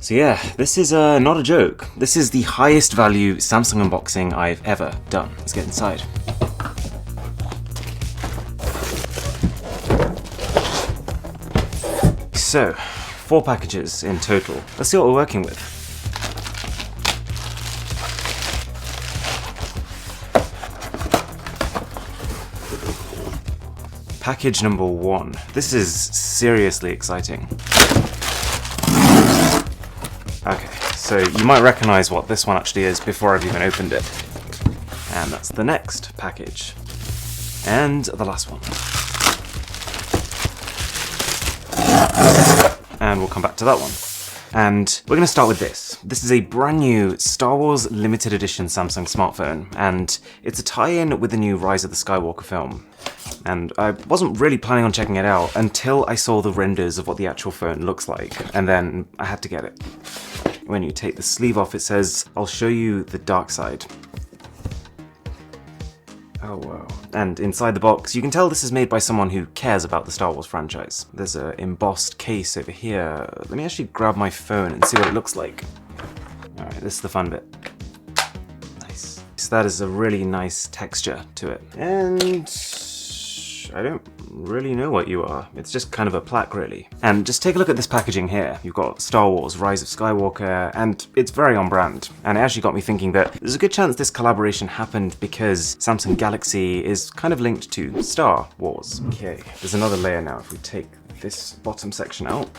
So yeah, this is not a joke. This is the highest value Samsung unboxing I've ever done. Let's get inside. So, 4 packages in total. Let's see what we're working with. Package number 1. This is seriously exciting. Okay, so you might recognize what this one actually is before I've even opened it. And that's the next package. And the last one. And we'll come back to that one. And we're going to start with this. This is a brand new Star Wars limited edition Samsung smartphone, and it's a tie-in with the new Rise of the Skywalker film. And I wasn't really planning on checking it out until I saw the renders of what the actual phone looks like, and then I had to get it. When you take the sleeve off, it says, "I'll show you the dark side." Oh wow. And inside the box, you can tell this is made by someone who cares about the Star Wars franchise. There's an embossed case over here. Let me actually grab my phone and see what it looks like. Alright, this is the fun bit. Nice. So that is a really nice texture to it. And I don't really know what you are. It's just kind of a plaque, really. And just take a look at this packaging here. You've got Star Wars, Rise of Skywalker, and it's very on brand. And it actually got me thinking that there's a good chance this collaboration happened because Samsung Galaxy is kind of linked to Star Wars. Okay, there's another layer now. If we take this bottom section out.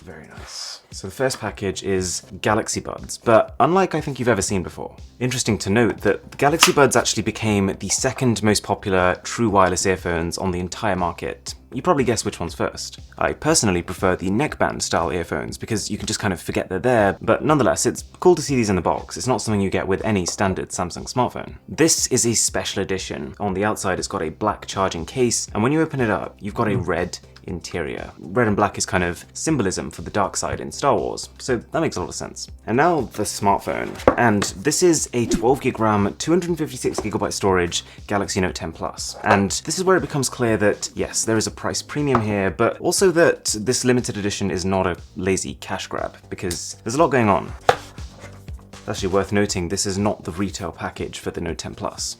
Very nice. So the first package is Galaxy Buds, but unlike I think you've ever seen before. Interesting to note that the Galaxy Buds actually became the second most popular true wireless earphones on the entire market. You probably guess which one's first. I personally prefer the neckband style earphones because you can just kind of forget they're there, but nonetheless, it's cool to see these in the box. It's not something you get with any standard Samsung smartphone. This is a special edition. On the outside, it's got a black charging case, and when you open it up, you've got a red interior. Red and black is kind of symbolism for the dark side in Star Wars, so that makes a lot of sense. And now the smartphone. And this is a 12GB RAM, 256GB storage Galaxy Note 10 Plus. And this is where it becomes clear that, yes, there is a price premium here, but also that this limited edition is not a lazy cash grab, because there's a lot going on. It's actually worth noting this is not the retail package for the Note 10 Plus.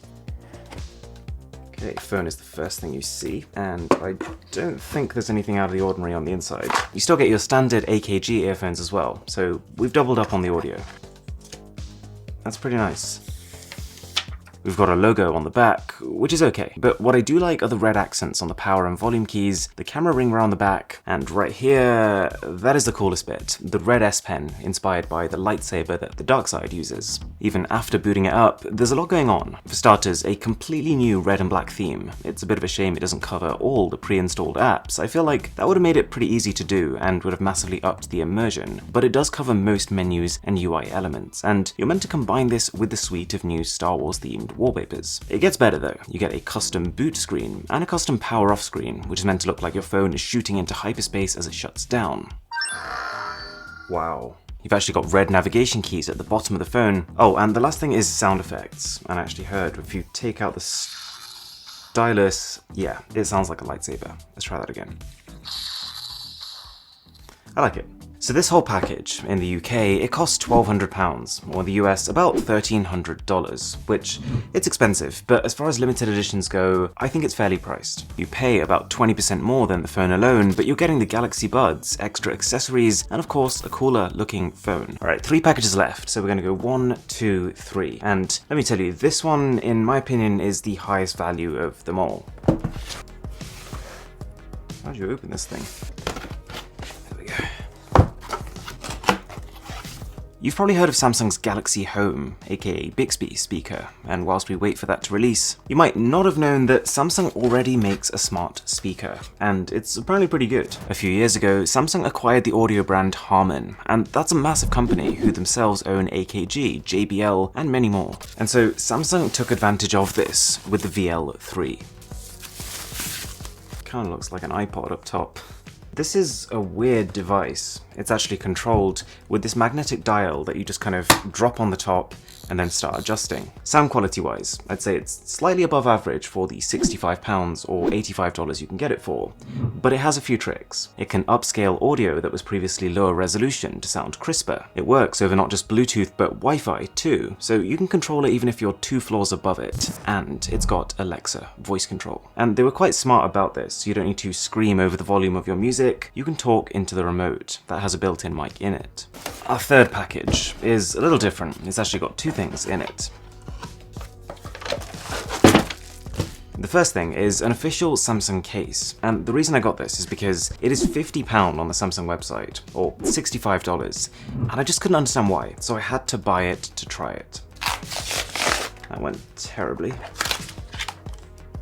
Okay, phone is the first thing you see, and I don't think there's anything out of the ordinary on the inside. You still get your standard AKG earphones as well, so we've doubled up on the audio. That's pretty nice. We've got a logo on the back, which is okay, but what I do like are the red accents on the power and volume keys, the camera ring around the back, and right here, that is the coolest bit, the red S Pen, inspired by the lightsaber that the dark side uses. Even after booting it up, there's a lot going on. For starters, a completely new red and black theme. It's a bit of a shame it doesn't cover all the pre-installed apps. I feel like that would have made it pretty easy to do and would have massively upped the immersion, but it does cover most menus and UI elements, and you're meant to combine this with the suite of new Star Wars themed wallpapers. It gets better though. You get a custom boot screen and a custom power off screen, which is meant to look like your phone is shooting into hyperspace as it shuts down. Wow. You've actually got red navigation keys at the bottom of the phone. Oh, and the last thing is sound effects. And I actually heard if you take out the stylus, yeah, it sounds like a lightsaber. Let's try that again. I like it. So this whole package, in the UK, it costs £1,200, or in the US about $1,300, which, it's expensive, but as far as limited editions go, I think it's fairly priced. You pay about 20% more than the phone alone, but you're getting the Galaxy Buds, extra accessories, and of course, a cooler looking phone. Alright, 3 packages left, so we're gonna go 1, 2, 3. And let me tell you, this one, in my opinion, is the highest value of them all. How do you open this thing? You've probably heard of Samsung's Galaxy Home, aka Bixby speaker, and whilst we wait for that to release, you might not have known that Samsung already makes a smart speaker, and it's apparently pretty good. A few years ago, Samsung acquired the audio brand Harman, and that's a massive company who themselves own AKG, JBL, and many more. And so Samsung took advantage of this with the VL3. Kinda looks like an iPod up top. This is a weird device. It's actually controlled with this magnetic dial that you just kind of drop on the top and then start adjusting. Sound quality wise, I'd say it's slightly above average for the £65 or $85 you can get it for, but it has a few tricks. It can upscale audio that was previously lower resolution to sound crisper. It works over not just Bluetooth but Wi-Fi too, so you can control it even if you're 2 floors above it. And it's got Alexa voice control. And they were quite smart about this. You don't need to scream over the volume of your music, you can talk into the remote that has a built-in mic in it. Our third package is a little different. It's actually got 2 things in it. The first thing is an official Samsung case, and the reason I got this is because it is £50 on the Samsung website, or $65, and I just couldn't understand why, so I had to buy it to try it. That went terribly.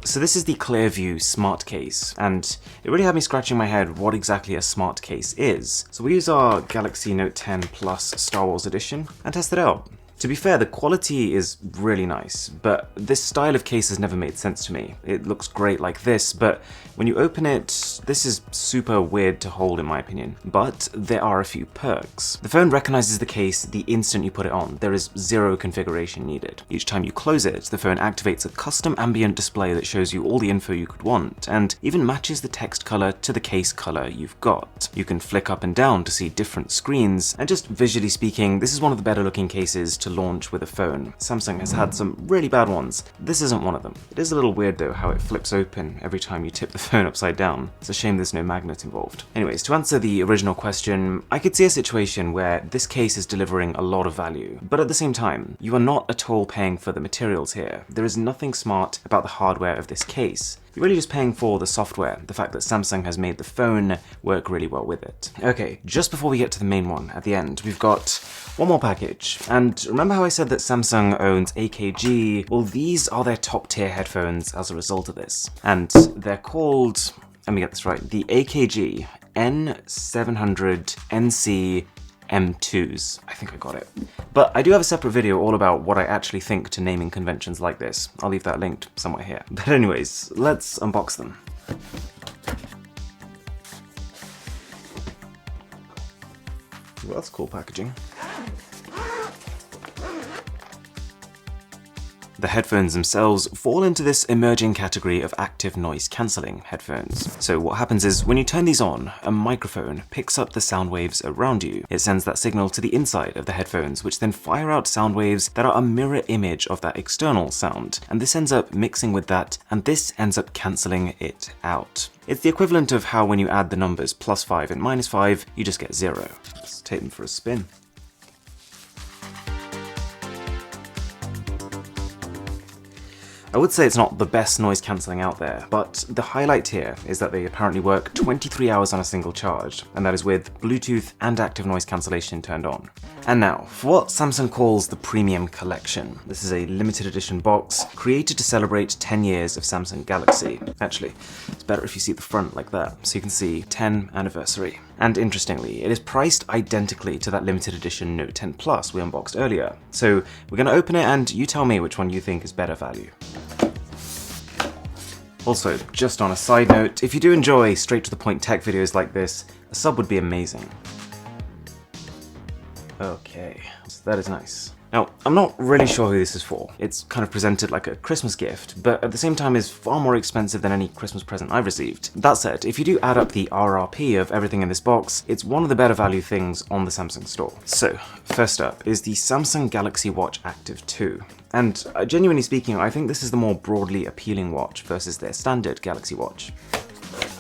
So this is the Clearview Smart Case, and it really had me scratching my head what exactly a smart case is. So we use our Galaxy Note 10 Plus Star Wars Edition and test it out. To be fair, the quality is really nice, but this style of case has never made sense to me. It looks great like this, but when you open it, this is super weird to hold in my opinion. But there are a few perks. The phone recognizes the case the instant you put it on. There is 0 configuration needed. Each time you close it, the phone activates a custom ambient display that shows you all the info you could want, and even matches the text color to the case color you've got. You can flick up and down to see different screens, and just visually speaking, this is one of the better looking cases to launch with a phone. Samsung has had some really bad ones. This isn't one of them. It is a little weird though how it flips open every time you tip the phone upside down. It's a shame there's no magnet involved. Anyways, to answer the original question, I could see a situation where this case is delivering a lot of value, but at the same time, you are not at all paying for the materials here. There is nothing smart about the hardware of this case. You're really just paying for the software, the fact that Samsung has made the phone work really well with it. Okay, just before we get to the main one at the end, we've got one more package. And remember how I said that Samsung owns AKG? Well, these are their top tier headphones as a result of this. And they're called, let me get this right, the AKG N700 NC M2s. I think I got it. But I do have a separate video all about what I actually think to naming conventions like this. I'll leave that linked somewhere here. But anyways, let's unbox them. Well, that's cool packaging. The headphones themselves fall into this emerging category of active noise cancelling headphones. So what happens is when you turn these on, a microphone picks up the sound waves around you. It sends that signal to the inside of the headphones, which then fire out sound waves that are a mirror image of that external sound. And this ends up mixing with that, and this ends up cancelling it out. It's the equivalent of how when you add the numbers +5 and -5, you just get 0. Let's take them for a spin. I would say it's not the best noise cancelling out there, but the highlight here is that they apparently work 23 hours on a single charge, and that is with Bluetooth and active noise cancellation turned on. And now, for what Samsung calls the Premium Collection. This is a limited edition box created to celebrate 10 years of Samsung Galaxy. Actually, it's better if you see the front like that, so you can see 10 anniversary. And interestingly, it is priced identically to that limited edition Note 10 Plus we unboxed earlier. So we're going to open it and you tell me which one you think is better value. Also, just on a side note, if you do enjoy straight to the point tech videos like this, a sub would be amazing. Okay, so that is nice. Now, I'm not really sure who this is for. It's kind of presented like a Christmas gift, but at the same time is far more expensive than any Christmas present I've received. That said, if you do add up the RRP of everything in this box, it's one of the better value things on the Samsung store. So, first up is the Samsung Galaxy Watch Active 2. And genuinely speaking, I think this is the more broadly appealing watch versus their standard Galaxy Watch.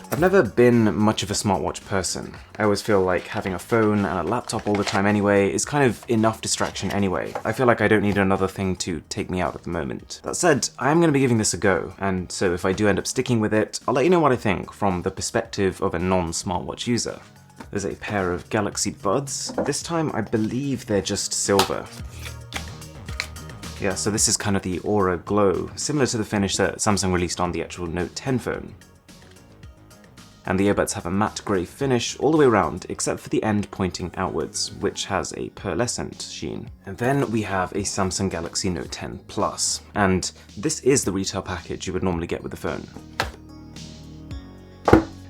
I've never been much of a smartwatch person. I always feel like having a phone and a laptop all the time anyway is kind of enough distraction anyway. I feel like I don't need another thing to take me out at the moment. That said, I am going to be giving this a go, and so if I do end up sticking with it, I'll let you know what I think from the perspective of a non-smartwatch user. There's a pair of Galaxy Buds. This time I believe they're just silver. Yeah, so this is kind of the Aura Glow, similar to the finish that Samsung released on the actual Note 10 phone. And the earbuds have a matte grey finish all the way around, except for the end pointing outwards, which has a pearlescent sheen. And then we have a Samsung Galaxy Note 10 Plus, and this is the retail package you would normally get with the phone.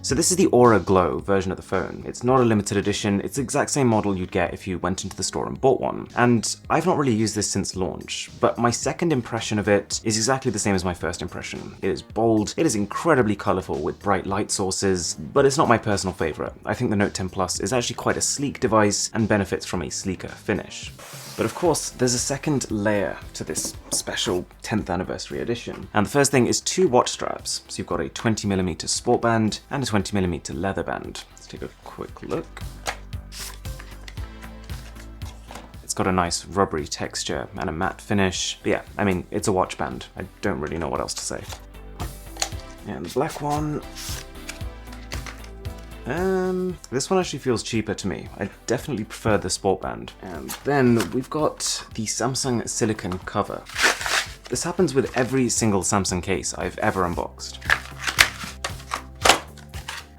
So this is the Aura Glow version of the phone. It's not a limited edition, it's the exact same model you'd get if you went into the store and bought one. And I've not really used this since launch, but my second impression of it is exactly the same as my first impression. It is bold, it is incredibly colourful with bright light sources, but it's not my personal favourite. I think the Note 10 Plus is actually quite a sleek device and benefits from a sleeker finish. But of course, there's a second layer to this special 10th anniversary edition. And the first thing is 2 watch straps. So you've got a 20mm sport band and a 20mm leather band. Let's take a quick look. It's got a nice rubbery texture and a matte finish. But yeah, I mean, it's a watch band. I don't really know what else to say. And the black one. This one actually feels cheaper to me. I definitely prefer the sport band. And then we've got the Samsung silicone cover. This happens with every single Samsung case I've ever unboxed.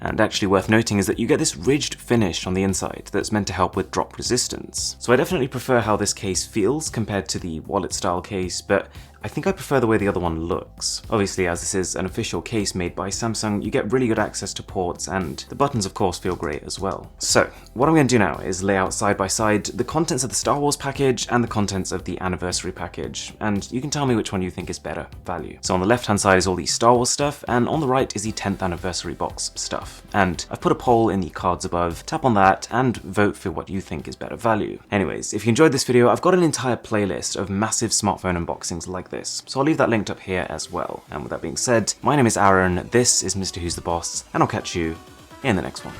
And actually worth noting is that you get this ridged finish on the inside that's meant to help with drop resistance. So I definitely prefer how this case feels compared to the wallet style case, but I think I prefer the way the other one looks. Obviously, as this is an official case made by Samsung, you get really good access to ports, and the buttons of course feel great as well. So, what I'm going to do now is lay out side by side the contents of the Star Wars package and the contents of the anniversary package, and you can tell me which one you think is better value. So on the left hand side is all the Star Wars stuff, and on the right is the 10th anniversary box stuff. And I've put a poll in the cards above, tap on that, and vote for what you think is better value. Anyways, if you enjoyed this video, I've got an entire playlist of massive smartphone unboxings like this, so I'll leave that linked up here as well. And with that being said, my name is Aaron, this is Mr. Who's the Boss, and I'll catch you in the next one.